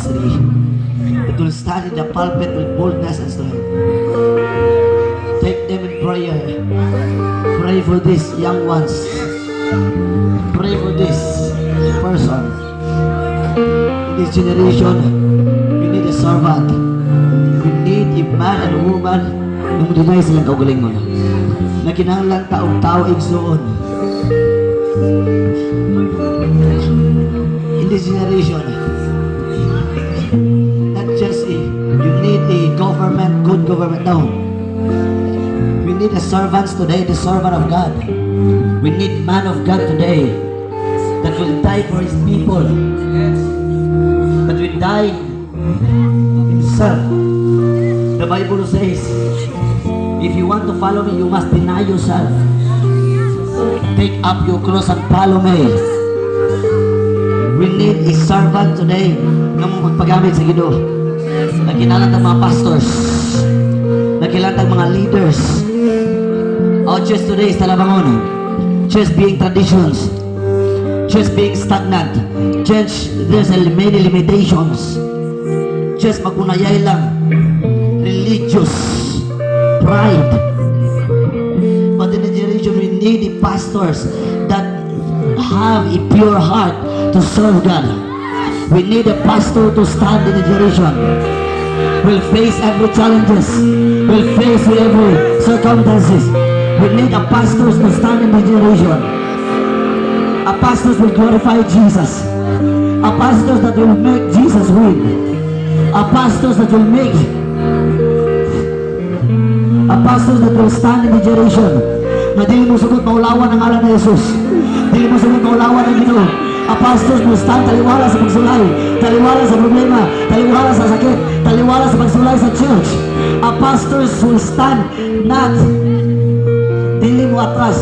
ministry that will stand in the pulpit with boldness and strength. Take them in prayer. Pray for these young ones. Pray for this person. In this generation, we need a servant. We need a man and a woman na mudunay silang kaugalingon. Na kinahanglan taong tao igsoon. In this generation, not just you need a government, good government. No. We need a servants today, the servant of God. We need man of God today that will die for his people. That will die himself. The Bible says, if you want to follow me, you must deny yourself. Take up your cross and follow me. We need a servant today na magpagamit sa Ginoo. Nagkinalat ang mga pastors. Nagkinalat ang mga leaders. Our church today is talabangon. Church being traditions. Church being stagnant. Church, there's many limitations. Church magkunayay lang. Religious. Pride. But in the generation, we need the pastors that have a pure heart to serve God. We need a pastor to stand in the generation. We'll face every challenges. We'll face every circumstances. We need a pastors to stand in the generation. A pastors will glorify Jesus. A pastors that will make Jesus win. A pastors that will make. A pastors that will stand in the generation. Na di mo sugot maulawan ang ngalan ni Jesus. Di mo sugot maulawan ang Ginoo. A pastors will stand taliwala sa pagsulay, taliwala sa problema, taliwala sa sakit, taliwala sa pagsulay sa church. A pastors will stand not dili mo atras,